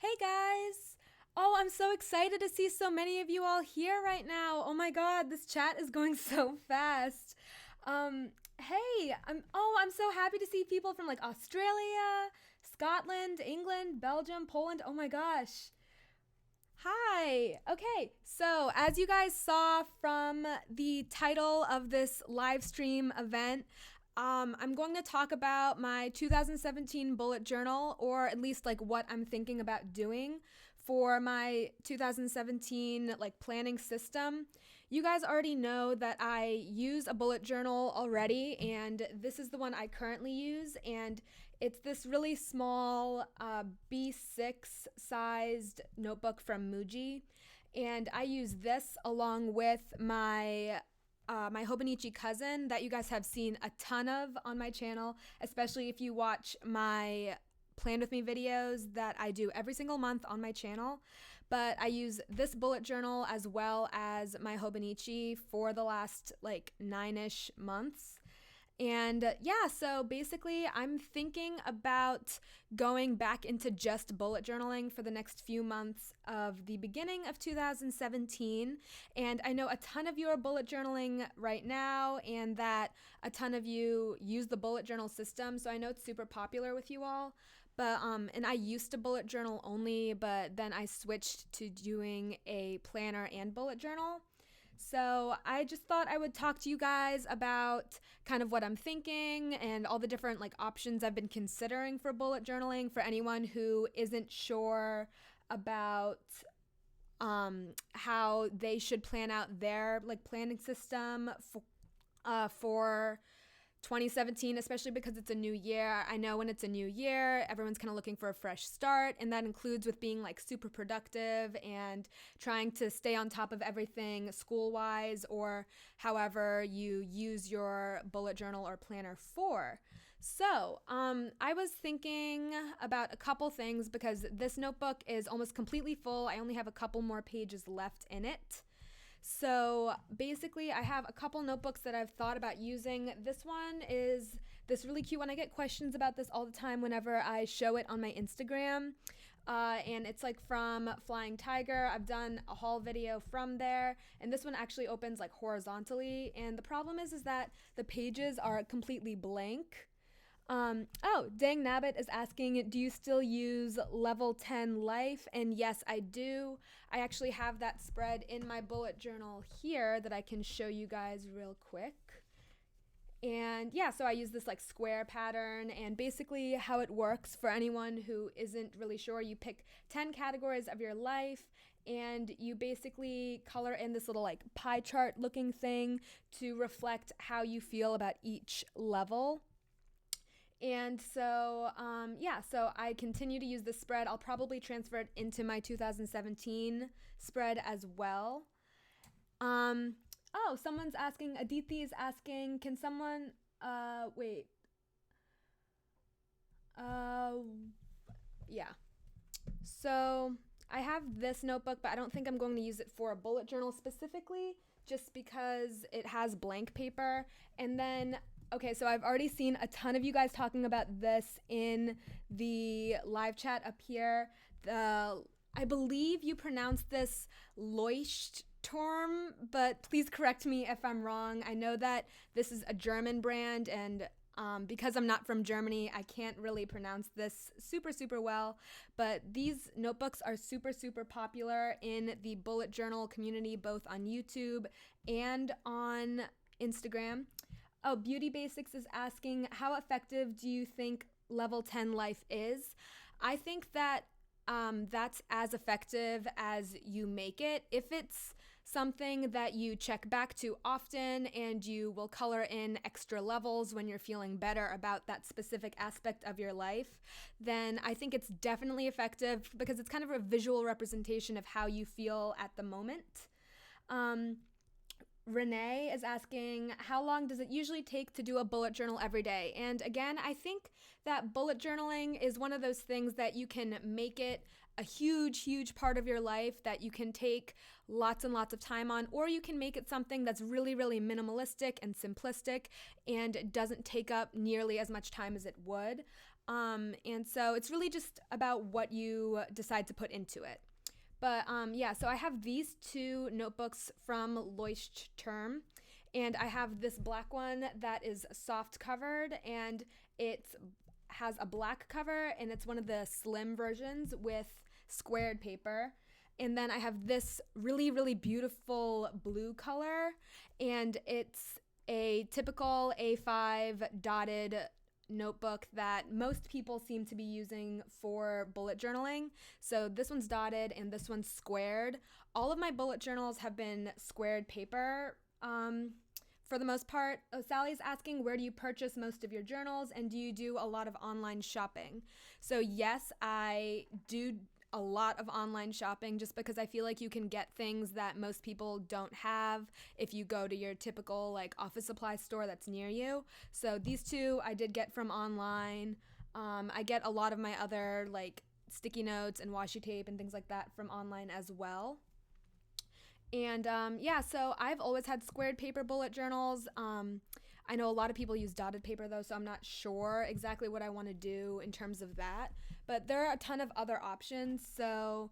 Hey guys! Oh, I'm so excited to see so many of you all here right now. Oh my god, this chat is going so fast. Hey, I'm so happy to see people from like Australia, Scotland, England, Belgium, Poland. Oh my gosh. Hi. Okay, so as you guys saw from the title of this live stream event, I'm going to talk about my 2017 bullet journal, or at least like what I'm thinking about doing for my 2017 like planning system. You guys already know that I use a bullet journal already, and this is the one I currently use, and it's this really small B6 sized notebook from Muji, and I use this along with my Hobonichi cousin that you guys have seen a ton of on my channel, especially if you watch my Plan With Me videos that I do every single month on my channel. But I use this bullet journal as well as my Hobonichi for the last like 9-ish months. And yeah, so basically, I'm thinking about going back into just bullet journaling for the next few months of the beginning of 2017. And I know a ton of you are bullet journaling right now, and that a ton of you use the bullet journal system. So I know it's super popular with you all. But and I used to bullet journal only, but then I switched to doing a planner and bullet journal. So I just thought I would talk to you guys about kind of what I'm thinking and all the different like options I've been considering for bullet journaling for anyone who isn't sure about how they should plan out their like planning system for 2017, especially because it's a new year. I know when it's a new year, everyone's kind of looking for a fresh start, and that includes with being like super productive and trying to stay on top of everything school wise or however you use your bullet journal or planner for. So, I was thinking about a couple things because this notebook is almost completely full. I only have a couple more pages left in it. So basically, I have a couple notebooks that I've thought about using. This one is this really cute one. I get questions about this all the time whenever I show it on my Instagram. And it's like from Flying Tiger. I've done a haul video from there. And this one actually opens like horizontally. And the problem is that the pages are completely blank. Oh, Dang Nabbit is asking, do you still use level 10 life? And yes, I do. I actually have that spread in my bullet journal here that I can show you guys real quick. And yeah, so I use this like square pattern, and basically how it works for anyone who isn't really sure, you pick 10 categories of your life and you basically color in this little like pie chart looking thing to reflect how you feel about each level. And so, yeah, so I continue to use this spread. I'll probably transfer it into my 2017 spread as well. Oh, someone's asking, Aditi is asking, can someone, wait, uh, yeah. So I have this notebook, but I don't think I'm going to use it for a bullet journal specifically, just because it has blank paper. And then okay, so I've already seen a ton of you guys talking about this in the live chat up here. I believe you pronounce this Leuchtturm, but please correct me if I'm wrong. I know that this is a German brand, and because I'm not from Germany, I can't really pronounce this super well. But these notebooks are super popular in the bullet journal community, both on YouTube and on Instagram. Oh, Beauty Basics is asking, how effective do you think level 10 life is? I think that that's as effective as you make it. If it's something that you check back to often and you will color in extra levels when you're feeling better about that specific aspect of your life, then I think it's definitely effective because it's kind of a visual representation of how you feel at the moment. Renee is asking, how long does it usually take to do a bullet journal every day? And again, I think that bullet journaling is one of those things that you can make it a huge part of your life that you can take lots and lots of time on, or you can make it something that's really minimalistic and simplistic and doesn't take up nearly as much time as it would. And so it's really just about what you decide to put into it. But yeah, so I have these two notebooks from Leuchtturm, and I have this black one that is soft covered, and it has a black cover, and it's one of the slim versions with squared paper. And then I have this really, really beautiful blue color, and it's a typical A5 dotted notebook that most people seem to be using for bullet journaling. So this one's dotted and this one's squared. All of my bullet journals have been squared paper for the most part. Sally's asking, where do you purchase most of your journals, and do you do a lot of online shopping? So yes, I do a lot of online shopping just because I feel like you can get things that most people don't have if you go to your typical like office supply store that's near you. So these two I did get from online. I get a lot of my other like sticky notes and washi tape and things like that from online as well. And yeah, so I've always had squared paper bullet journals. I know a lot of people use dotted paper though, so I'm not sure exactly what I want to do in terms of that. But there are a ton of other options. So,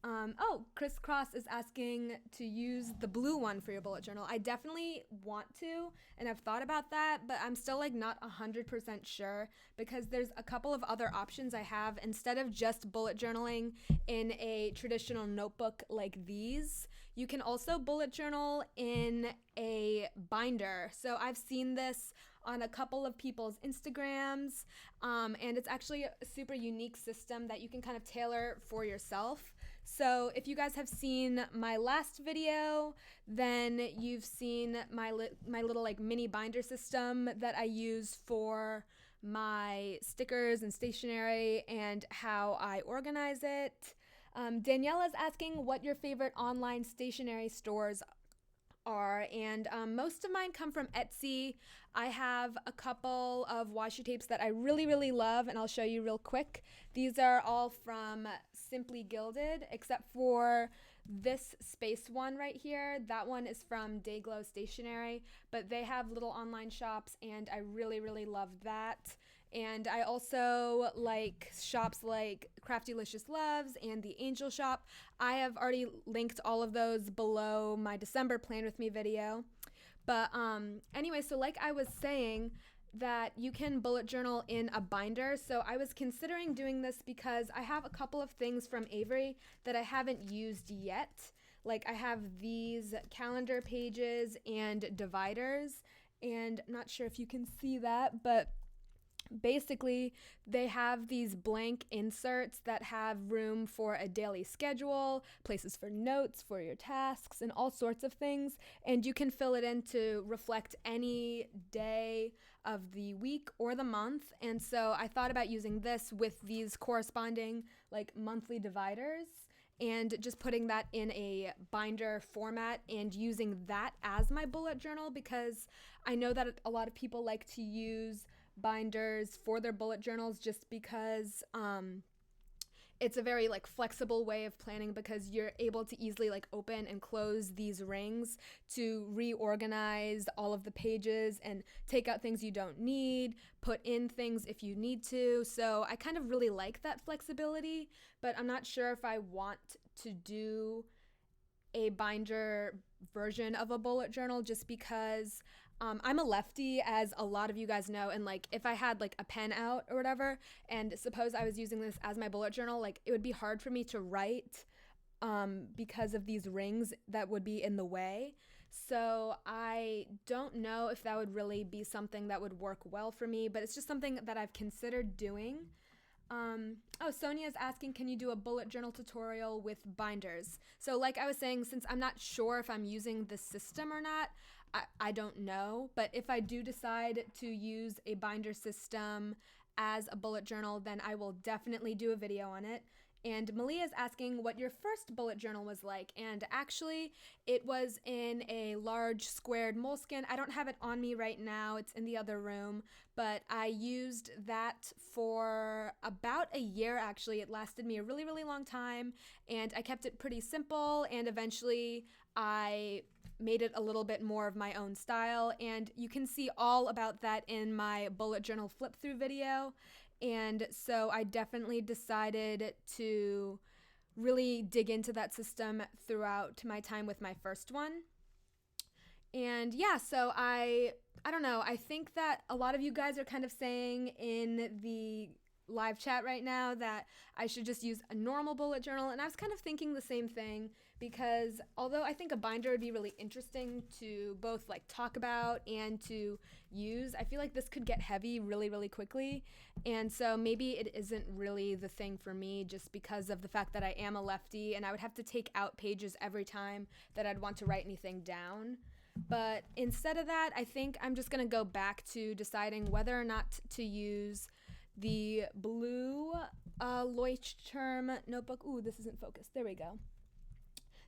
oh, Chris Cross is asking to use the blue one for your bullet journal. I definitely want to, and I've thought about that, but I'm still like not 100% sure because there's a couple of other options I have instead of just bullet journaling in a traditional notebook like these. You can also bullet journal in a binder. So I've seen this on a couple of people's Instagrams, and it's actually a super unique system that you can kind of tailor for yourself. So if you guys have seen my last video, then you've seen my little like mini binder system that I use for my stickers and stationery and how I organize it. Daniela's asking what your favorite online stationery stores are, and most of mine come from Etsy. I have a couple of washi tapes that I really, really love, and I'll show you real quick. These are all from Simply Gilded, except for this space one right here. That one is from Dayglow Stationery, but they have little online shops, and I really, really love that. And I also like shops like Craftylicious Loves and the Angel Shop. I have already linked all of those below my December Plan With Me video. But anyway, so like I was saying, that you can bullet journal in a binder. So I was considering doing this because I have a couple of things from Avery that I haven't used yet. Like I have these calendar pages and dividers, and I'm not sure if you can see that, but basically they have these blank inserts that have room for a daily schedule, places for notes for your tasks, and all sorts of things, and you can fill it in to reflect any day of the week or the month. And so I thought about using this with these corresponding like monthly dividers and just putting that in a binder format and using that as my bullet journal, because I know that a lot of people like to use binders for their bullet journals just because it's a very like flexible way of planning, because you're able to easily like open and close these rings to reorganize all of the pages and take out things you don't need, put in things if you need to. So I kind of really like that flexibility, but I'm not sure if I want to do a binder version of a bullet journal just because I'm a lefty, as a lot of you guys know, and like if I had like a pen out or whatever, and suppose I was using this as my bullet journal, like it would be hard for me to write because of these rings that would be in the way. So I don't know if that would really be something that would work well for me, but it's just something that I've considered doing. Oh, Sonia's asking, can you do a bullet journal tutorial with binders? So like I was saying, since I'm not sure if I'm using the system or not, I don't know, but if I do decide to use a binder system as a bullet journal, then I will definitely do a video on it. And Malia's asking what your first bullet journal was like, and actually it was in a large squared moleskin. I don't have it on me right now, it's in the other room, but I used that for about a year actually. It lasted me a really, really long time, and I kept it pretty simple, and eventually I made it a little bit more of my own style, and you can see all about that in my bullet journal flip through video. And so I definitely decided to really dig into that system throughout my time with my first one. And yeah, so I don't know. I think that a lot of you guys are kind of saying in the live chat right now that I should just use a normal bullet journal, and I was kind of thinking the same thing, because although I think a binder would be really interesting to both like talk about and to use, I feel like this could get heavy really really quickly, and so maybe it isn't really the thing for me, just because of the fact that I am a lefty and I would have to take out pages every time that I'd want to write anything down. But instead of that, I think I'm just going to go back to deciding whether or not to use the blue Leuchtturm notebook. Ooh, this isn't focused. There we go.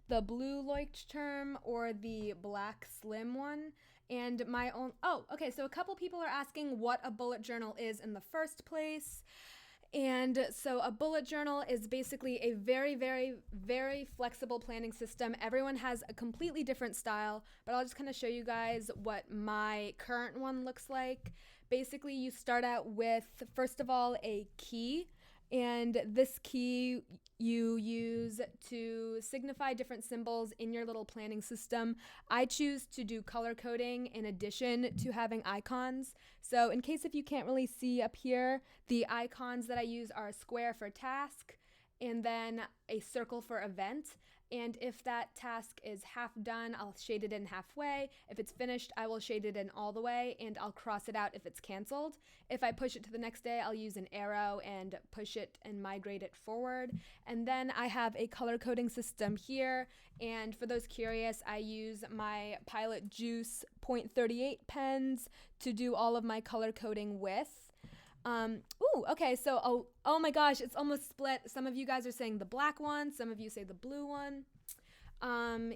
The blue Leuchtturm or the black slim one. And my own. Oh, okay. So a couple people are asking what a bullet journal is in the first place. And so a bullet journal is basically a very, very, very flexible planning system. Everyone has a completely different style, but I'll just kind of show you guys what my current one looks like. Basically, you start out with, first of all, a key. And this key you use to signify different symbols in your little planning system. I choose to do color coding in addition to having icons. So in case if you can't really see up here, the icons that I use are a square for task and then a circle for event. And if that task is half done, I'll shade it in halfway. If it's finished, I will shade it in all the way, and I'll cross it out if it's canceled. If I push it to the next day, I'll use an arrow and push it and migrate it forward. And then I have a color coding system here. And for those curious, I use my Pilot Juice .38 pens to do all of my color coding with. Okay, so, oh my gosh, it's almost split. Some of you guys are saying the black one, some of you say the blue one.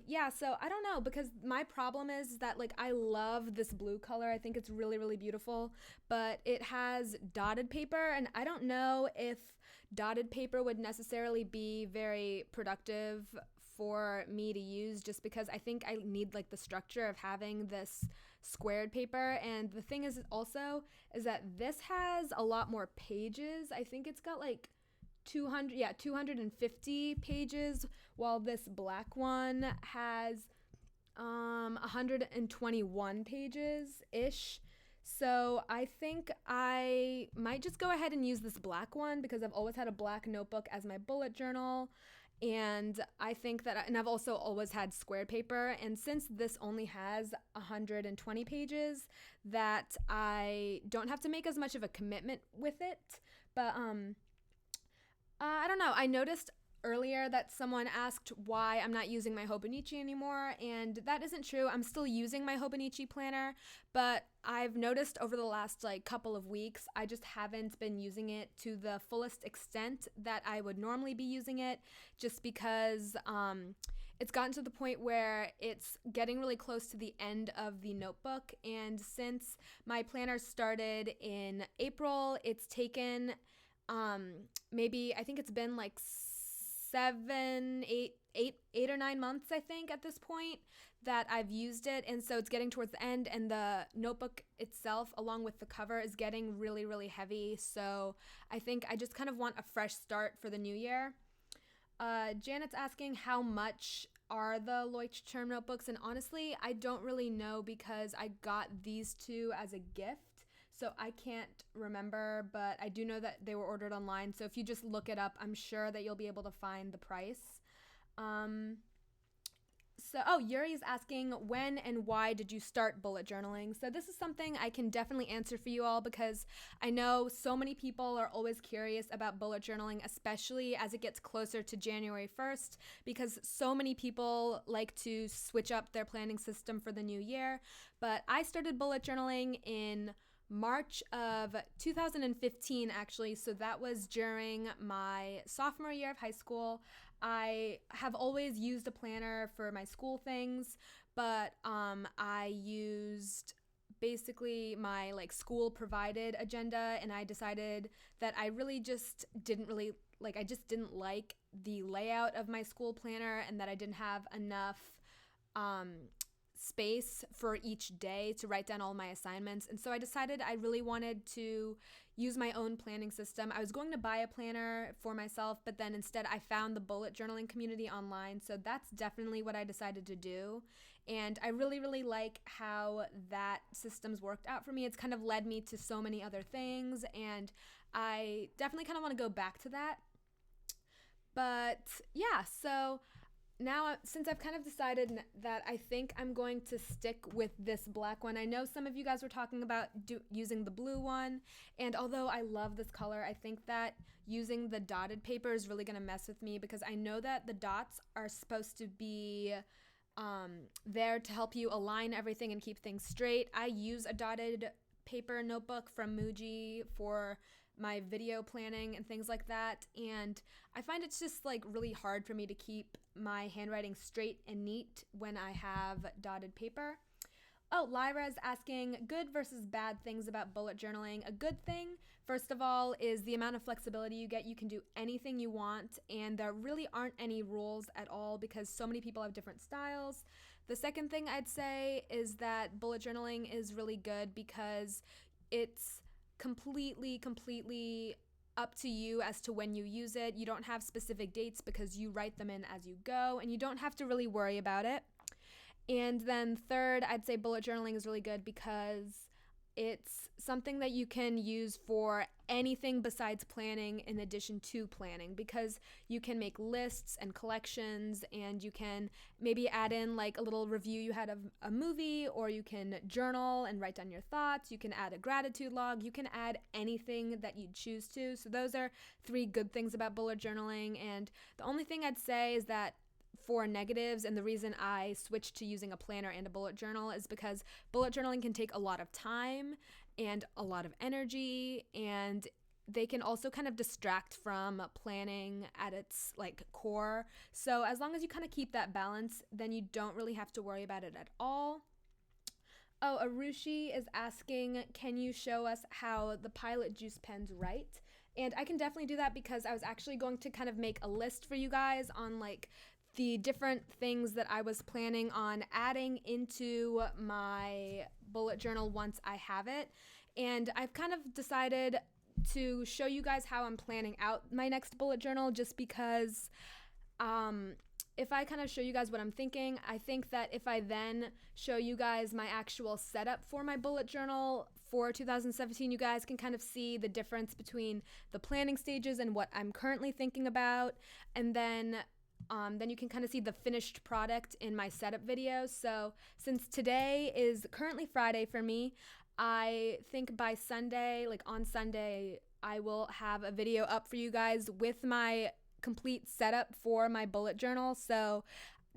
Yeah, so I don't know, because my problem is that, like, I love this blue color. I think it's really, really beautiful, but it has dotted paper, and I don't know if dotted paper would necessarily be very productive for me to use, just because I think I need, like, the structure of having this squared paper. And the thing is also is that this has a lot more pages. I think it's got like 250 pages, while this black one has 121 pages ish. So I think I might just go ahead and use this black one, because I've always had a black notebook as my bullet journal. And I think that, and I've also always had squared paper. And since this only has 120 pages, that I don't have to make as much of a commitment with it. But I don't know. I noticed earlier that someone asked why I'm not using my Hobonichi anymore, and that isn't true. I'm still using my Hobonichi planner, but I've noticed over the last like couple of weeks, I just haven't been using it to the fullest extent that I would normally be using it, just because it's gotten to the point where it's getting really close to the end of the notebook. And since my planner started in April, it's taken maybe, I think it's been like 8 or 9 months, I think, at this point that I've used it. And so it's getting towards the end, and the notebook itself, along with the cover, is getting really, really heavy. So I think I just kind of want a fresh start for the new year. Janet's asking how much are the Leuchtturm notebooks, and honestly, I don't really know, because I got these two as a gift. So I can't remember, but I do know that they were ordered online. So if you just look it up, I'm sure that you'll be able to find the price. Yuri's asking, when and why did you start bullet journaling? So this is something I can definitely answer for you all, because I know so many people are always curious about bullet journaling, especially as it gets closer to January 1st, because so many people like to switch up their planning system for the new year. But I started bullet journaling in March of 2015, actually. So that was during my sophomore year of high school. I have always used a planner for my school things, but I used basically my like school provided agenda, and I decided that I really just didn't really like, I just didn't like the layout of my school planner, and that I didn't have enough space for each day to write down all my assignments. And so I decided I really wanted to use my own planning system. I was going to buy a planner for myself, but then instead I found the bullet journaling community online. So that's definitely what I decided to do. And I really, really like how that system's worked out for me. It's kind of led me to so many other things, and I definitely kind of want to go back to that. But yeah, so now since I've kind of decided that I think I'm going to stick with this black one. I know some of you guys were talking about using the blue one, and although I love this color, I think that using the dotted paper is really going to mess with me, because I know that the dots are supposed to be there to help you align everything and keep things straight. I use a dotted paper notebook from Muji for my video planning and things like that, and I find it's just like really hard for me to keep my handwriting straight and neat when I have dotted paper. Oh, Lyra is asking good versus bad things about bullet journaling. A good thing, first of all, is the amount of flexibility you get. You can do anything you want, and there really aren't any rules at all because so many people have different styles. The second thing I'd say is that bullet journaling is really good because it's completely up to you as to when you use it. You don't have specific dates because you write them in as you go, and you don't have to really worry about it. And then third, I'd say bullet journaling is really good because it's something that you can use for anything besides planning in addition to planning, because you can make lists and collections, and you can maybe add in like a little review you had of a movie, or you can journal and write down your thoughts. You can add a gratitude log. You can add anything that you choose to. So those are 3 good things about bullet journaling. And the only thing I'd say is that for negatives, and the reason I switched to using a planner and a bullet journal is because bullet journaling can take a lot of time and a lot of energy, and they can also kind of distract from planning at its like core. So as long as you kind of keep that balance, then you don't really have to worry about it at all. Oh, Arushi is asking, can you show us how the Pilot Juice pens write? And I can definitely do that, because I was actually going to kind of make a list for you guys on like the different things that I was planning on adding into my bullet journal once I have it. And I've kind of decided to show you guys how I'm planning out my next bullet journal, just because if I kind of show you guys what I'm thinking, I think that if I then show you guys my actual setup for my bullet journal for 2017, you guys can kind of see the difference between the planning stages and what I'm currently thinking about. And then you can kind of see the finished product in my setup video. So since today is currently Friday for me, I think by Sunday, like on Sunday, I will have a video up for you guys with my complete setup for my bullet journal. So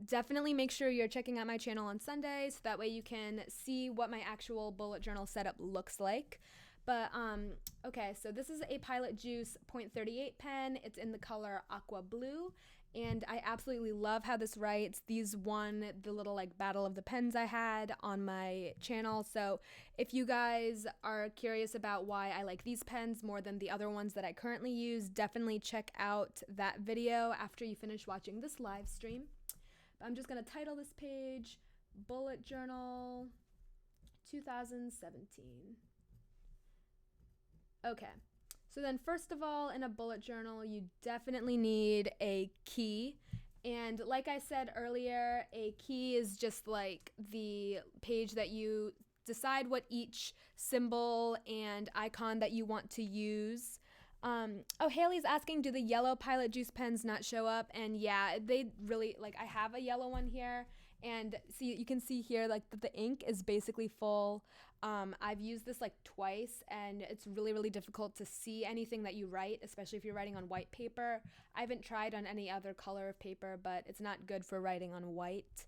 definitely make sure you're checking out my channel on Sunday, so that way you can see what my actual bullet journal setup looks like. But okay, so this is a Pilot Juice .38 pen. It's in the color aqua blue, and I absolutely love how this writes. These won the little like battle of the pens I had on my channel. So if you guys are curious about why I like these pens more than the other ones that I currently use, definitely check out that video after you finish watching this live stream. But I'm just gonna title this page Bullet Journal 2017. Okay, so then first of all, in a bullet journal, you definitely need a key. And like I said earlier, a key is just like the page that you decide what each symbol and icon that you want to use. Oh, Haley's asking, do the yellow Pilot Juice pens not show up? And yeah, they really, like, I have a yellow one here, and see, you can see here like that the ink is basically full. I've used this like twice, and it's really, really difficult to see anything that you write, especially if you're writing on white paper. I haven't tried on any other color of paper, but it's not good for writing on white.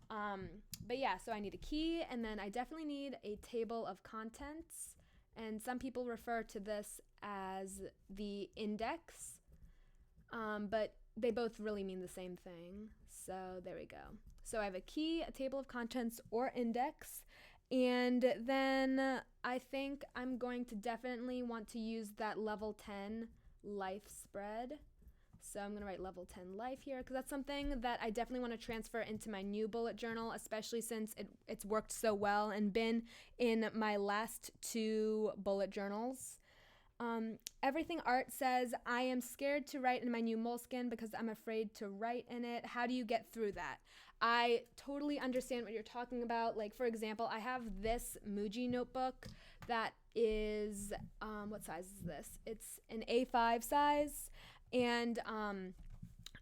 But yeah, so I need a key, and then I definitely need a table of contents, and some people refer to this as the index, but they both really mean the same thing. So there we go. So I have a key, a table of contents, or index. And then I think I'm going to definitely want to use that level 10 life spread. So I'm going to write level 10 life here because that's something that I definitely want to transfer into my new bullet journal, especially since it's worked so well and been in my last 2 bullet journals. Everything Art says, I am scared to write in my new moleskin because I'm afraid to write in it. How do you get through that? I totally understand what you're talking about. Like, for example, I have this Muji notebook that is, what size is this? It's an A5 size. And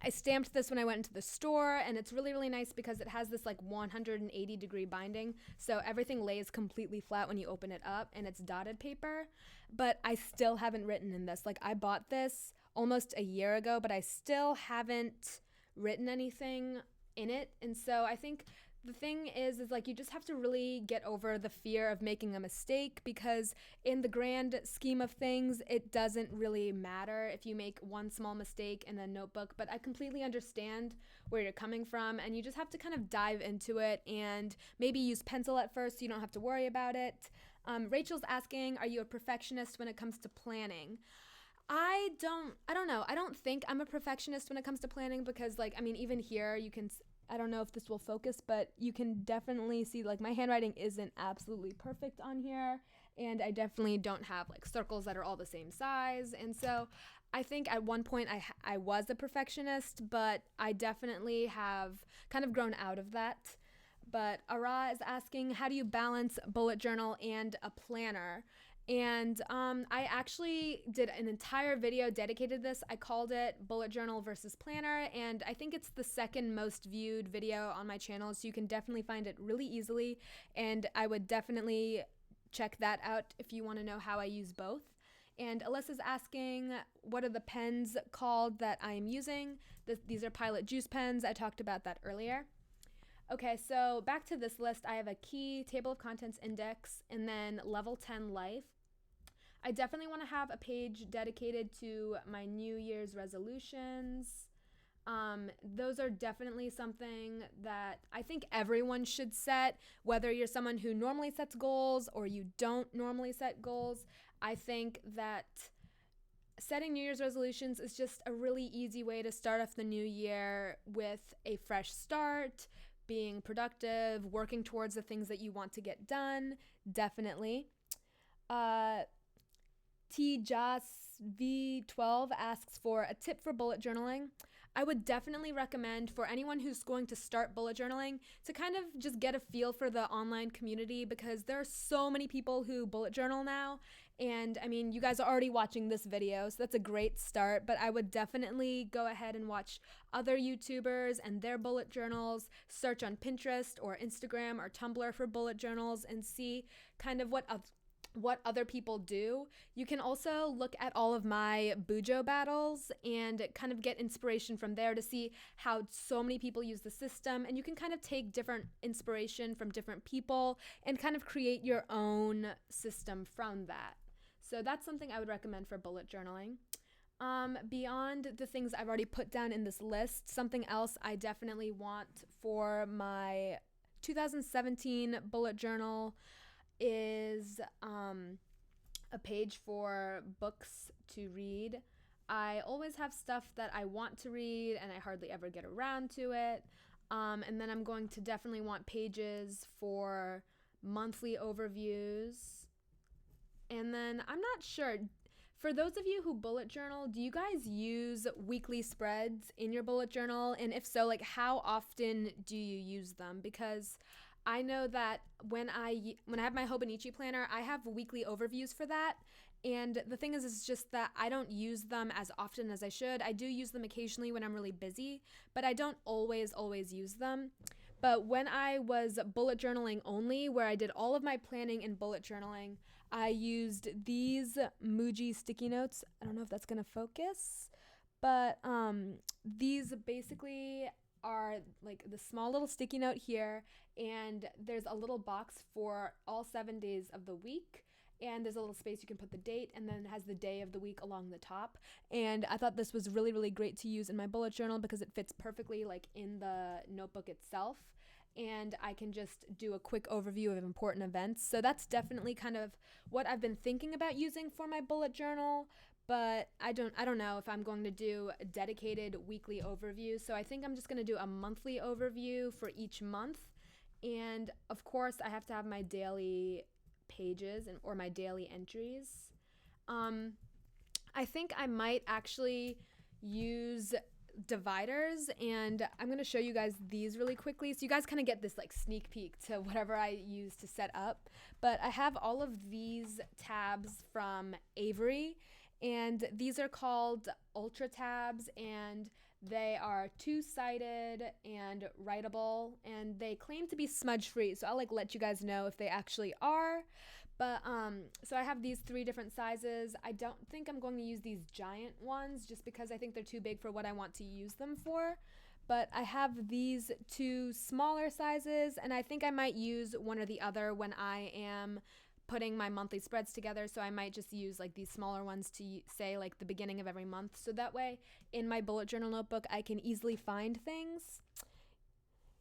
I stamped this when I went into the store, and it's really, really nice because it has this like 180-degree binding. So everything lays completely flat when you open it up, and it's dotted paper. But I still haven't written in this. Like, I bought this almost a year ago, but I still haven't written anything in it. And so I think the thing is like you just have to really get over the fear of making a mistake, because in the grand scheme of things, it doesn't really matter if you make one small mistake in a notebook. But I completely understand where you're coming from, and you just have to kind of dive into it and maybe use pencil at first so you don't have to worry about it. Rachel's asking, are you a perfectionist when it comes to planning? I don't know. I don't think I'm a perfectionist when it comes to planning because, like, I mean, even here you can, I don't know if this will focus, but you can definitely see, like, my handwriting isn't absolutely perfect on here, and I definitely don't have, like, circles that are all the same size. And so I think at one point I was a perfectionist, but I definitely have kind of grown out of that. But Ara is asking, how do you balance bullet journal and a planner? And I actually did an entire video dedicated to this. I called it Bullet Journal versus Planner, and I think it's the second most viewed video on my channel, so you can definitely find it really easily, and I would definitely check that out if you want to know how I use both. And Alyssa's asking, what are the pens called that I am using? These are Pilot Juice pens. I talked about that earlier. Okay, so back to this list, I have a key, table of contents index, and then level 10 life. I definitely want to have a page dedicated to my New Year's resolutions. Those are definitely something that I think everyone should set, whether you're someone who normally sets goals or you don't normally set goals. I think that setting New Year's resolutions is just a really easy way to start off the new year with a fresh start, being productive, working towards the things that you want to get done, definitely. TJAS V12 asks for a tip for bullet journaling. I would definitely recommend for anyone who's going to start bullet journaling to kind of just get a feel for the online community, because there are so many people who bullet journal now. And I mean, you guys are already watching this video, so that's a great start, but I would definitely go ahead and watch other YouTubers and their bullet journals, search on Pinterest or Instagram or Tumblr for bullet journals, and see kind of what other people do. You can also look at all of my Bujo battles and kind of get inspiration from there to see how so many people use the system, and you can kind of take different inspiration from different people and kind of create your own system from that. So that's something I would recommend for bullet journaling. Beyond the things I've already put down in this list, something else I definitely want for my 2017 bullet journal is a page for books to read. I always have stuff that I want to read and I hardly ever get around to it. And then I'm going to definitely want pages for monthly overviews. And then I'm not sure, for those of you who bullet journal, do you guys use weekly spreads in your bullet journal? And if so, like, how often do you use them? Because I know that when I have my Hobonichi planner, I have weekly overviews for that. And the thing is just that I don't use them as often as I should. I do use them occasionally when I'm really busy, but I don't always use them. But when I was bullet journaling only, where I did all of my planning in bullet journaling, I used these Muji sticky notes. I don't know if that's gonna focus, but these basically are like the small little sticky note here, and there's a little box for all 7 days of the week, and there's a little space you can put the date, and then it has the day of the week along the top. And I thought this was really, really great to use in my bullet journal because it fits perfectly like in the notebook itself, and I can just do a quick overview of important events. So that's definitely kind of what I've been thinking about using for my bullet journal. but I don't know if I'm going to do a dedicated weekly overview. So I think I'm just going to do a monthly overview for each month. And of course, I have to have my daily pages or my daily entries. Um, I think I might actually use dividers, and I'm going to show you guys these really quickly so you guys kind of get this like sneak peek to whatever I use to set up. But I have all of these tabs from Avery, and these are called Ultra tabs, and they are two-sided and writable, and they claim to be smudge free, so I'll like let you guys know if they actually are. But so I have these 3 different sizes. I don't think I'm going to use these giant ones just because I think they're too big for what I want to use them for. But I have these 2 smaller sizes, and I think I might use one or the other when I am putting my monthly spreads together. So I might just use like these smaller ones to say like the beginning of every month. So that way in my bullet journal notebook, I can easily find things.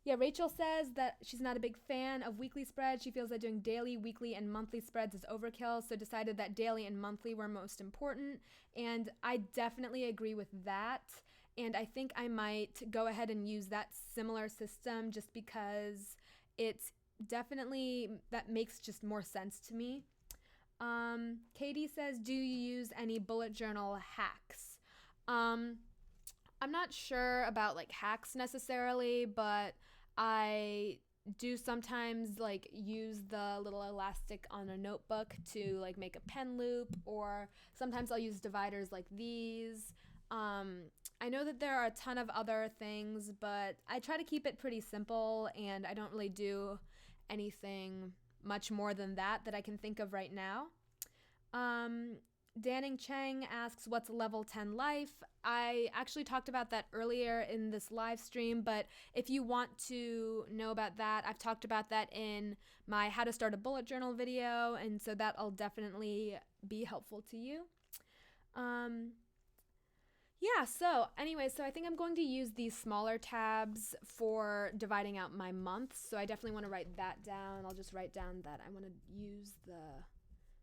Yeah, Rachel says that she's not a big fan of weekly spreads. She feels that doing daily, weekly, and monthly spreads is overkill, so decided that daily and monthly were most important. And I definitely agree with that. And I think I might go ahead and use that similar system just because it's definitely, that makes just more sense to me. Katie says, do you use any bullet journal hacks? I'm not sure about like hacks necessarily, but I do sometimes like use the little elastic on a notebook to like make a pen loop, or sometimes I'll use dividers like these. I know that there are a ton of other things, but I try to keep it pretty simple, and I don't really do anything much more than that I can think of right now. Danning Chang asks, what's level 10 life? I actually talked about that earlier in this live stream, but if you want to know about that, I've talked about that in my how to start a bullet journal video, and so that'll definitely be helpful to you. Yeah, so anyway, so I think I'm going to use these smaller tabs for dividing out my months, so I definitely want to write that down. I'll just write down that I want to use the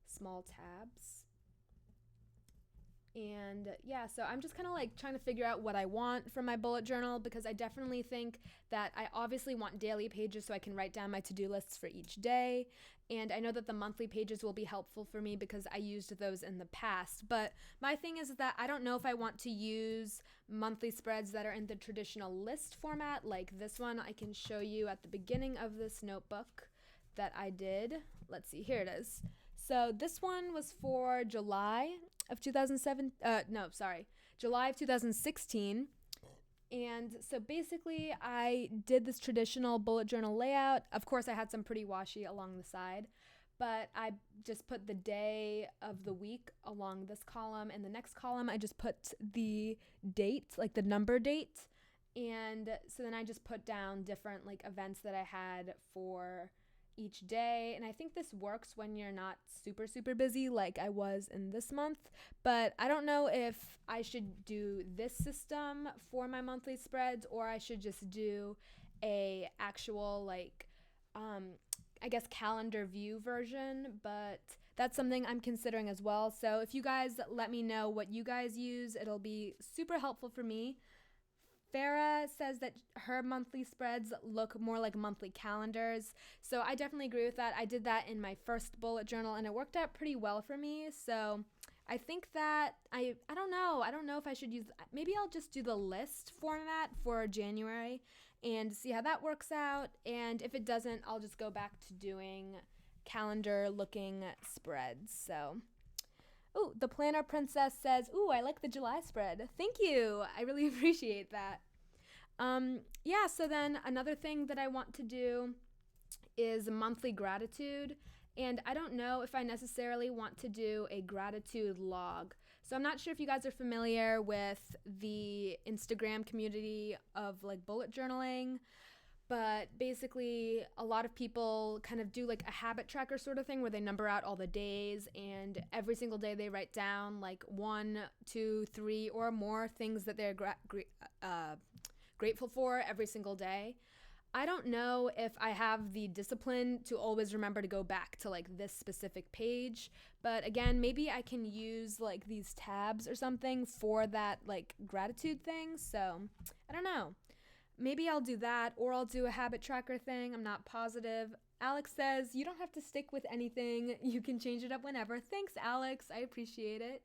small tabs. And yeah, so I'm just kind of like trying to figure out what I want from my bullet journal, because I definitely think that I obviously want daily pages so I can write down my to-do lists for each day. And I know that the monthly pages will be helpful for me because I used those in the past. But my thing is that I don't know if I want to use monthly spreads that are in the traditional list format like this one. I can show you at the beginning of this notebook that I did. Let's see, here it is. So this one was for July of 2016. And so basically I did this traditional bullet journal layout. Of course, I had some pretty washi along the side, but I just put the day of the week along this column, and the next column I just put the date, like the number date. And so then I just put down different like events that I had for each day. And I think this works when you're not super busy like I was in this month, but I don't know if I should do this system for my monthly spreads, or I should just do a actual like I guess calendar view version, but that's something I'm considering as well. So if you guys let me know what you guys use, it'll be super helpful for me. Farah says that her monthly spreads look more like monthly calendars. So I definitely agree with that. I did that in my first bullet journal and it worked out pretty well for me. So I think that I don't know. I don't know if I should use, maybe I'll just do the list format for January and see how that works out. And if it doesn't, I'll just go back to doing calendar looking spreads. So ooh, the Planner Princess says, ooh, I like the July spread. Thank you. I really appreciate that. Yeah, so then another thing that I want to do is monthly gratitude. And I don't know if I necessarily want to do a gratitude log. So I'm not sure if you guys are familiar with the Instagram community of like bullet journaling. But basically, a lot of people kind of do like a habit tracker sort of thing where they number out all the days, and every single day they write down like 1, 2, 3, or more things that they're grateful for every single day. I don't know if I have the discipline to always remember to go back to like this specific page, but again, maybe I can use like these tabs or something for that like gratitude thing. So I don't know. Maybe I'll do that, or I'll do a habit tracker thing. I'm not positive. Alex says, you don't have to stick with anything. You can change it up whenever. Thanks, Alex. I appreciate it.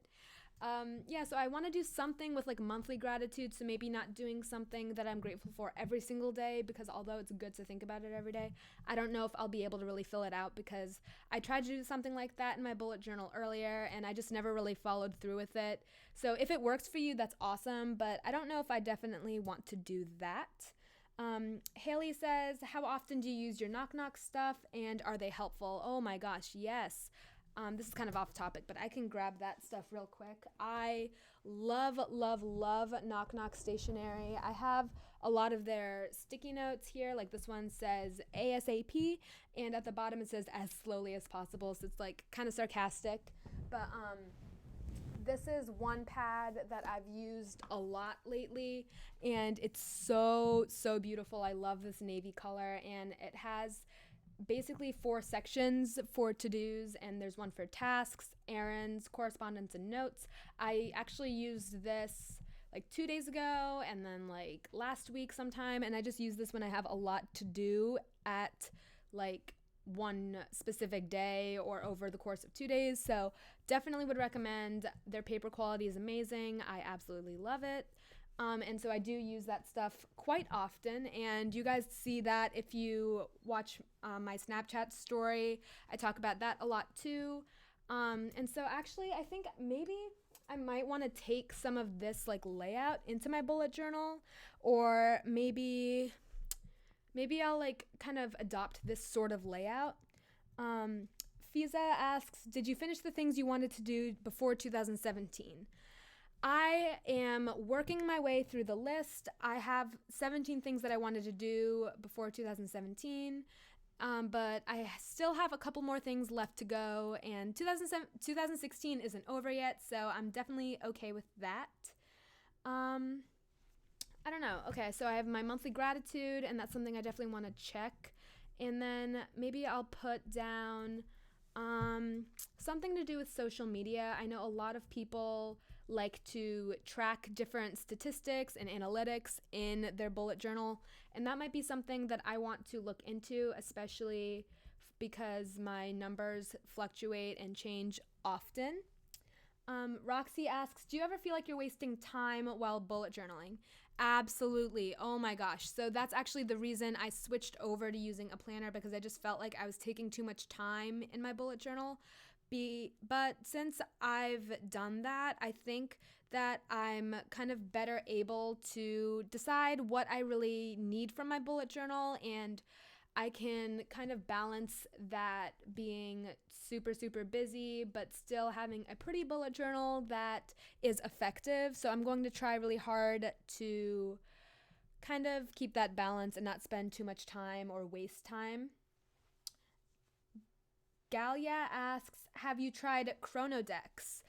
Yeah, so I want to do something with like monthly gratitude. So maybe not doing something that I'm grateful for every single day, because although it's good to think about it every day, I don't know if I'll be able to really fill it out, because I tried to do something like that in my bullet journal earlier and I just never really followed through with it. So if it works for you, that's awesome, but I don't know if I definitely want to do that. Haley says, how often do you use your knock knock stuff and are they helpful? Oh my gosh, yes. This is kind of off topic, but I can grab that stuff real quick. I love, love, love Knock Knock stationery. I have a lot of their sticky notes here. Like this one says ASAP, and at the bottom it says as slowly as possible. So it's like kind of sarcastic. But this is one pad that I've used a lot lately, and it's so, so beautiful. I love this navy color, and it has basically 4 sections for to-dos, and there's one for tasks, errands, correspondence, and notes. I actually used this like 2 days ago and then like last week sometime, and I just use this when I have a lot to do at like one specific day or over the course of 2 days. So definitely would recommend. Their paper quality is amazing. I absolutely love it. And so I do use that stuff quite often, and you guys see that if you watch my Snapchat story. I talk about that a lot too. And so actually I think maybe I might want to take some of this like layout into my bullet journal, or maybe I'll like kind of adopt this sort of layout. Fiza asks, did you finish the things you wanted to do before 2017? I am working my way through the list. I have 17 things that I wanted to do before 2017, but I still have a couple more things left to go, and 2016 isn't over yet, so I'm definitely okay with that. I don't know. Okay, so I have my monthly gratitude, and that's something I definitely want to check. And then maybe I'll put down something to do with social media. I know a lot of people like to track different statistics and analytics in their bullet journal, and that might be something that I want to look into, especially because my numbers fluctuate and change often. Roxy asks, do you ever feel like you're wasting time while bullet journaling? Absolutely. Oh my gosh. So that's actually the reason I switched over to using a planner, because I just felt like I was taking too much time in my bullet journal. But since I've done that, I think that I'm kind of better able to decide what I really need from my bullet journal, and I can kind of balance that being super, super busy, but still having a pretty bullet journal that is effective. So I'm going to try really hard to kind of keep that balance and not spend too much time or waste time. Galia asks, have you tried Chronodex?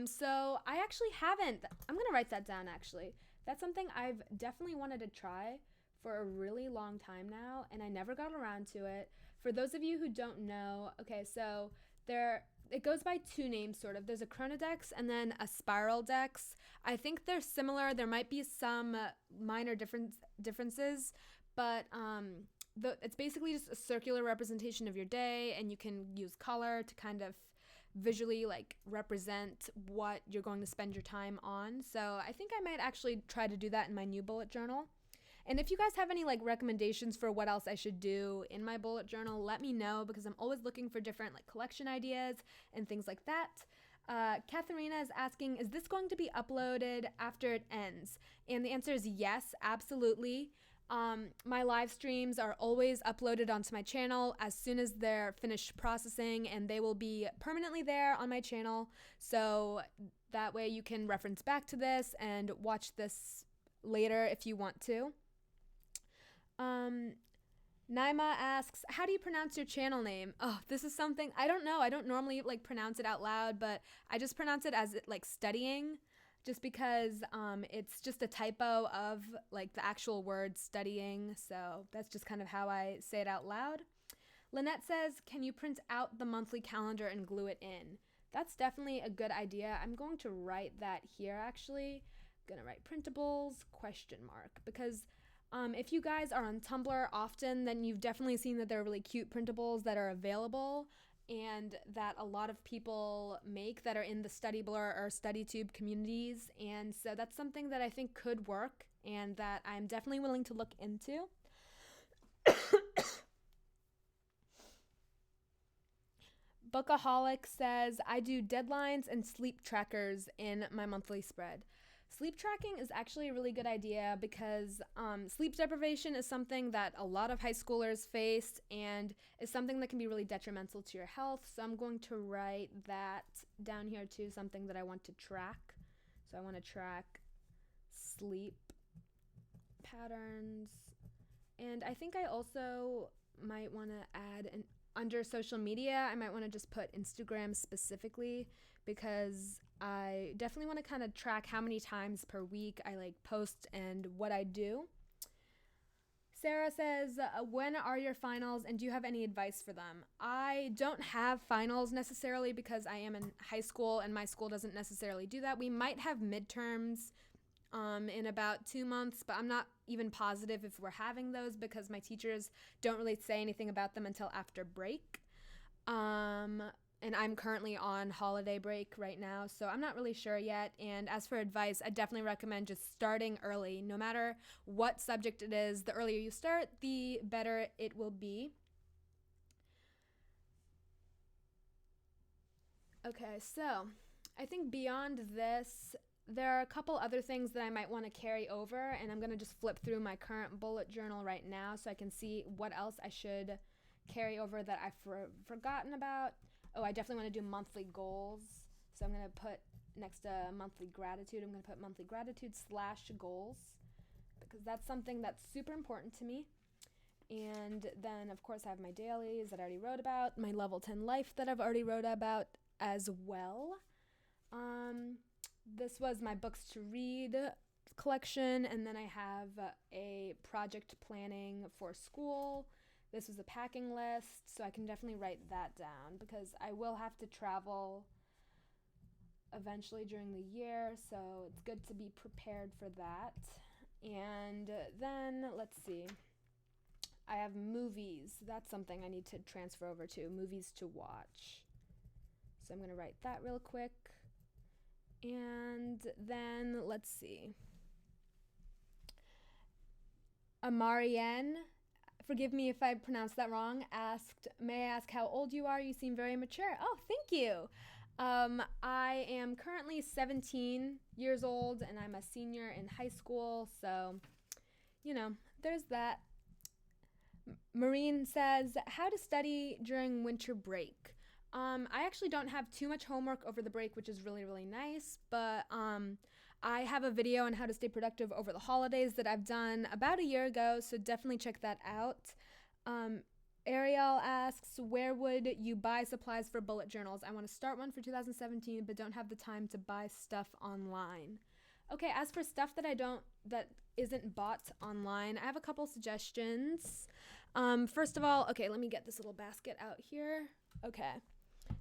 So I actually haven't. I'm going to write that down actually. That's something I've definitely wanted to try for a really long time now, and I never got around to it. For those of you who don't know, okay, so it goes by 2 names sort of. There's a Chronodex and then a Spiral Dex. I think they're similar. There might be some minor differences, but it's basically just a circular representation of your day, and you can use color to kind of visually like represent what you're going to spend your time on. So I think I might actually try to do that in my new bullet journal. And if you guys have any like recommendations for what else I should do in my bullet journal, let me know, because I'm always looking for different like collection ideas and things like that. Katharina is asking, is this going to be uploaded after it ends? And the answer is yes, absolutely. My live streams are always uploaded onto my channel as soon as they're finished processing, and they will be permanently there on my channel. So that way you can reference back to this and watch this later if you want to. Naima asks, how do you pronounce your channel name? Oh, this is something I don't know. I don't normally like pronounce it out loud, but I just pronounce it as like studying. just because it's just a typo of like the actual word studying. So that's just kind of how I say it out loud. Lynette says, can you print out the monthly calendar and glue it in? That's definitely a good idea. I'm going to write that here actually. I'm gonna write printables question mark because if you guys are on Tumblr often, then you've definitely seen that there are really cute printables that are available and that a lot of people make that are in the Study Blur or StudyTube communities. And so that's something that I think could work and that I'm definitely willing to look into. Bookaholic says, I do deadlines and sleep trackers in my monthly spread. Sleep tracking is actually a really good idea because sleep deprivation is something that a lot of high schoolers face and is something that can be really detrimental to your health. So I'm going to write that down here too, something that I want to track. So I want to track sleep patterns. And I think I also might want to add under social media, I might want to just put Instagram specifically because I definitely want to kind of track how many times per week I like post and what I do. Sarah says, when are your finals and do you have any advice for them? I don't have finals necessarily because I am in high school and my school doesn't necessarily do that. We might have midterms in about 2 months, but I'm not even positive if we're having those because my teachers don't really say anything about them until after break. And I'm currently on holiday break right now, so I'm not really sure yet. And as for advice, I definitely recommend just starting early. No matter what subject it is, the earlier you start, the better it will be. Okay, so I think beyond this, there are a couple other things that I might want to carry over, and I'm going to just flip through my current bullet journal right now so I can see what else I should carry over that I've forgotten about. Oh, I definitely want to do monthly goals. So I'm going to put next to monthly gratitude, I'm going to put monthly gratitude / goals because that's something that's super important to me. And then, of course, I have my dailies that I already wrote about, my level 10 life that I've already wrote about as well. This was my books to read collection, and then I have a project planning for school. This was a packing list, so I can definitely write that down because I will have to travel eventually during the year, so it's good to be prepared for that. And then, let's see, I have movies. That's something I need to transfer over to, movies to watch. So I'm going to write that real quick. And then, let's see. Amarienne, forgive me if I pronounced that wrong, asked, may I ask how old you are? You seem very mature. Oh, thank you. I am currently 17 years old and I'm a senior in high school. So, you know, there's that. Maureen says, how to study during winter break. I actually don't have too much homework over the break, which is really, really nice, but I have a video on how to stay productive over the holidays that I've done about a year ago, so definitely check that out. Ariel asks, where would you buy supplies for bullet journals? I want to start one for 2017, but don't have the time to buy stuff online. Okay, as for stuff that isn't bought online, I have a couple suggestions. First of all, okay, let me get this little basket out here. Okay.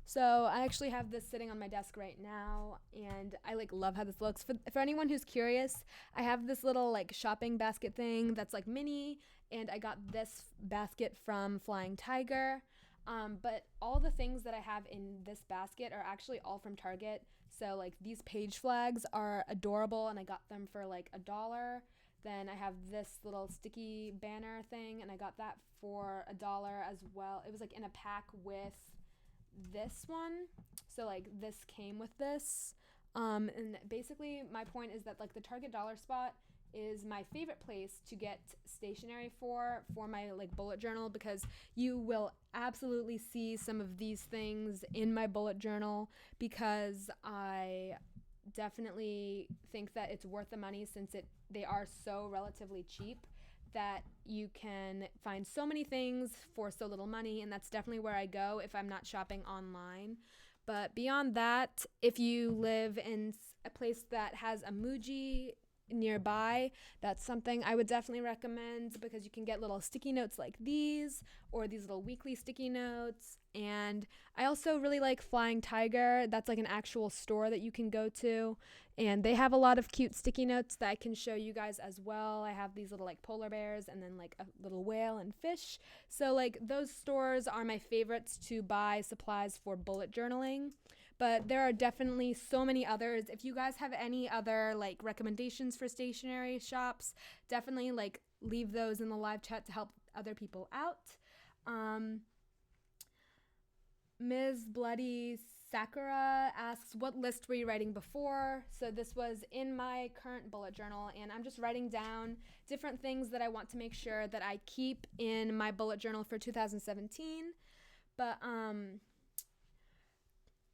So I actually have this sitting on my desk right now, and I love how this looks. For anyone who's curious, I have this little shopping basket thing that's mini, and I got this basket from Flying Tiger. But all the things that I have in this basket are actually all from Target. So these page flags are adorable, and I got them for $1. Then I have this little sticky banner thing, and I got that for $1 as well. It was in a pack with this one, so this came with this, and basically my point is that the Target dollar spot is my favorite place to get stationery for my bullet journal, because you will absolutely see some of these things in my bullet journal, because I definitely think that it's worth the money since they are so relatively cheap that you can find so many things for so little money, and that's definitely where I go if I'm not shopping online. But beyond that, if you live in a place that has a Muji nearby, that's something I would definitely recommend because you can get little sticky notes like these or these little weekly sticky notes. And I also really like Flying Tiger. That's like an actual store that you can go to, and they have a lot of cute sticky notes that I can show you guys as well. I have these little like polar bears and then like a little whale and fish. So like those stores are my favorites to buy supplies for bullet journaling. But there are definitely so many others. If you guys have any other like recommendations for stationery shops, definitely like leave those in the live chat to help other people out. Ms. Bloody Sakura asks, what list were you writing before? So this was in my current bullet journal, and I'm just writing down different things that I want to make sure that I keep in my bullet journal for 2017. But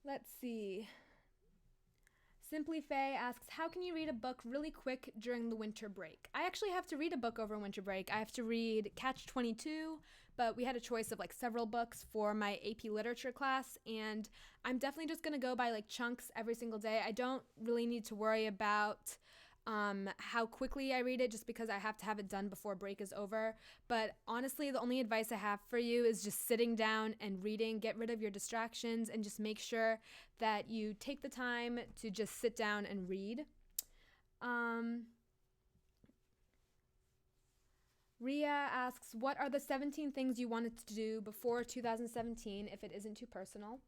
let's see. Simply Faye asks, how can you read a book really quick during the winter break? I actually have to read a book over winter break. I have to read Catch 22, but we had a choice of like several books for my AP literature class, and I'm definitely just going to go by like chunks every single day. I don't really need to worry about how quickly I read it just because I have to have it done before break is over. But honestly, the only advice I have for you is just sitting down and reading. Get rid of your distractions and just make sure that you take the time to just sit down and read. Ria asks, what are the 17 things you wanted to do before 2017 if it isn't too personal?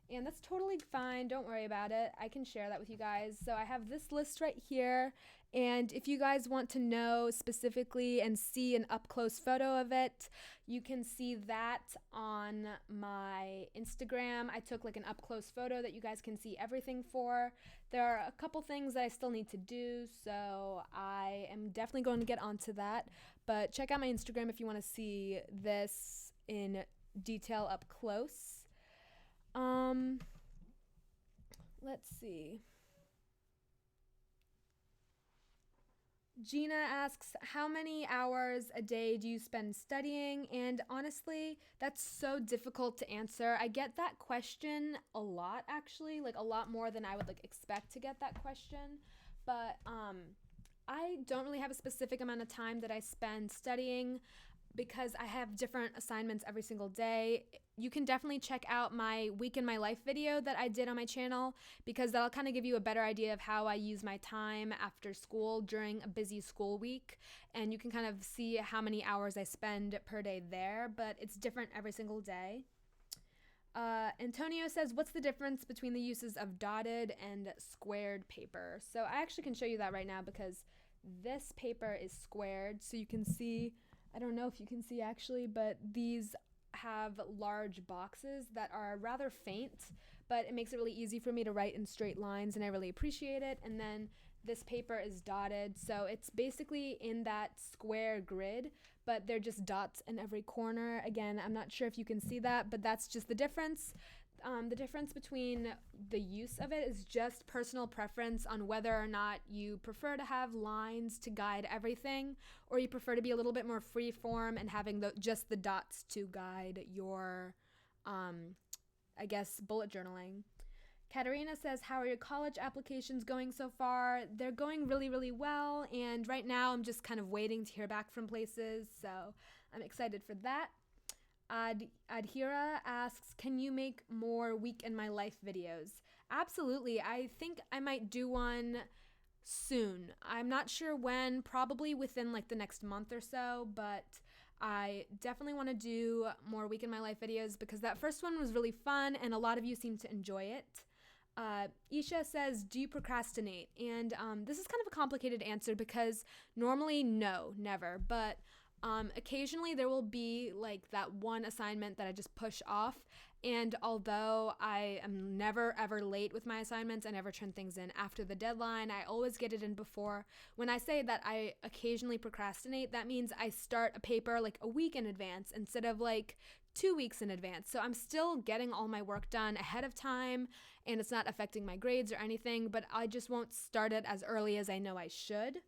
And that's totally fine. Don't worry about it. I can share that with you guys. So I have this list right here. And if you guys want to know specifically and see an up-close photo of it, you can see that on my Instagram. I took like an up-close photo that you guys can see everything for. There are a couple things that I still need to do, so I am definitely going to get onto that. But check out my Instagram if you want to see this in detail up close. Let's see. Gina asks, how many hours a day do you spend studying? And honestly, that's so difficult to answer. I get that question a lot, actually, like a lot more than I would like expect to get that question. But I don't really have a specific amount of time that I spend studying because I have different assignments every single day. You can definitely check out my week in my life video that I did on my channel because that'll kind of give you a better idea of how I use my time after school during a busy school week. And you can kind of see how many hours I spend per day there, but it's different every single day. Antonio says, what's the difference between the uses of dotted and squared paper? So I actually can show you that right now because this paper is squared. So you can see, I don't know if you can see actually, but these have large boxes that are rather faint, but it makes it really easy for me to write in straight lines, and I really appreciate it. And then this paper is dotted, so it's basically in that square grid, but they're just dots in every corner. Again, I'm not sure if you can see that, but that's just the difference. The difference between the use of it is just personal preference on whether or not you prefer to have lines to guide everything, or you prefer to be a little bit more free form and having just the dots to guide your, I guess, bullet journaling. Katerina says, how are your college applications going so far? They're going really, really well, and right now I'm just kind of waiting to hear back from places, so I'm excited for that. Adhira asks, can you make more week in my life videos? Absolutely. I think I might do one soon. I'm not sure when, probably within like the next month or so, but I definitely want to do more week in my life videos because that first one was really fun and a lot of you seem to enjoy it. Isha says, do you procrastinate? And this is kind of a complicated answer because normally no, never, but occasionally there will be like that one assignment that I just push off, and although I am never ever late with my assignments, I never turn things in after the deadline, I always get it in before. When I say that I occasionally procrastinate, that means I start a paper like a week in advance instead of like 2 weeks in advance. So I'm still getting all my work done ahead of time and it's not affecting my grades or anything, but I just won't start it as early as I know I should.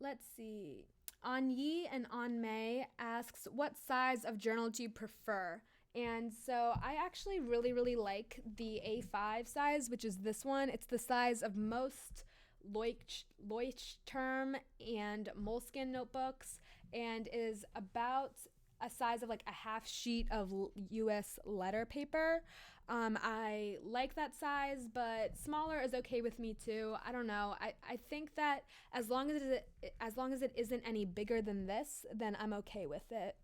Let's see. On Yi and On May asks, what size of journal do you prefer? And so I actually really, really like the A5 size, which is this one. It's the size of most Leuchtturm and Moleskine notebooks, and is about a size of like a half sheet of US letter paper. I like that size, but smaller is okay with me too. I don't know. I think that as long as it isn't any bigger than this, then I'm okay with it.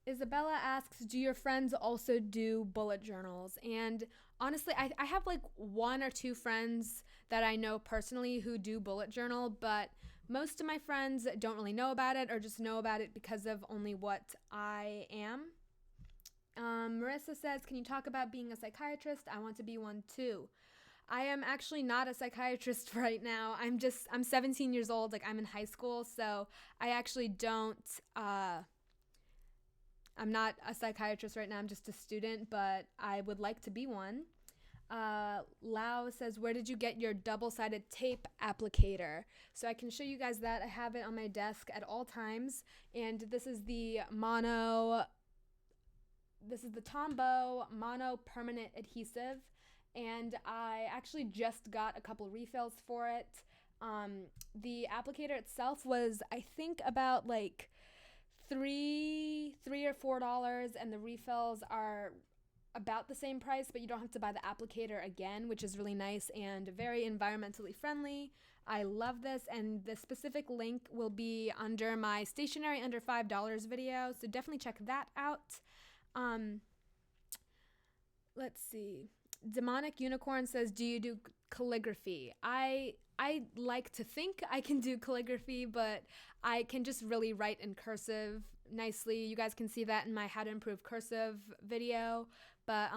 Isabella asks, do your friends also do bullet journals? And honestly, I have like one or two friends that I know personally who do bullet journal, but most of my friends don't really know about it or just know about it because of only what I am. Marissa says, can you talk about being a psychiatrist? I want to be one too. I am actually not a psychiatrist right now. I'm 17 years old. Like, I'm in high school, so I actually don't, I'm not a psychiatrist right now. I'm just a student, but I would like to be one. Lau says, where did you get your double-sided tape applicator? So I can show you guys that. I have it on my desk at all times. And this is the Tombow Mono Permanent Adhesive. And I actually just got a couple refills for it. The applicator itself was, I think, about like $3 or $4, and the refills are about the same price, but you don't have to buy the applicator again, which is really nice and very environmentally friendly. I love this, and the specific link will be under my stationery under $5 video, so definitely check that out. Let's see. Demonic Unicorn says, do you do calligraphy? I like to think I can do calligraphy, but I can just really write in cursive nicely. You guys can see that in my How to Improve Cursive video. But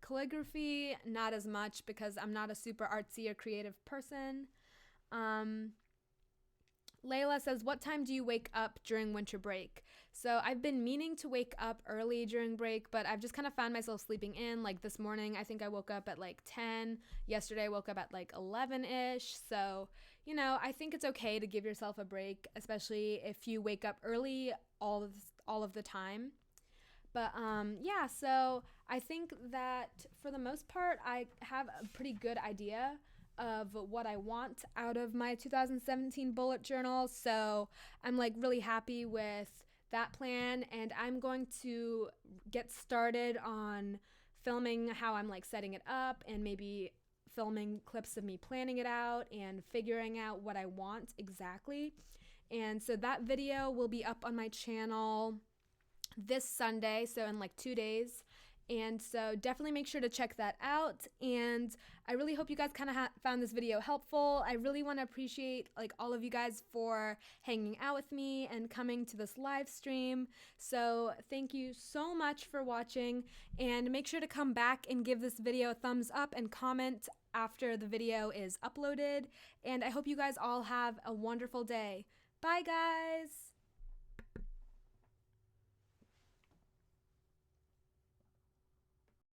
calligraphy, not as much because I'm not a super artsy or creative person. Layla says, what time do you wake up during winter break? So I've been meaning to wake up early during break, but I've just kind of found myself sleeping in. Like this morning, I think I woke up at like 10. Yesterday, I woke up at like 11-ish. So, you know, I think it's okay to give yourself a break, especially if you wake up early all of the time. But yeah, so I think that for the most part, I have a pretty good idea of what I want out of my 2017 bullet journal. So I'm like really happy with that plan, and I'm going to get started on filming how I'm like setting it up, and maybe filming clips of me planning it out and figuring out what I want exactly. And so that video will be up on my channel this Sunday, so in like 2 days. And so definitely make sure to check that out. And I really hope you guys kind of found this video helpful. I really want to appreciate like all of you guys for hanging out with me and coming to this live stream. So thank you so much for watching, and make sure to come back and give this video a thumbs up and comment after the video is uploaded. And I hope you guys all have a wonderful day. Bye guys!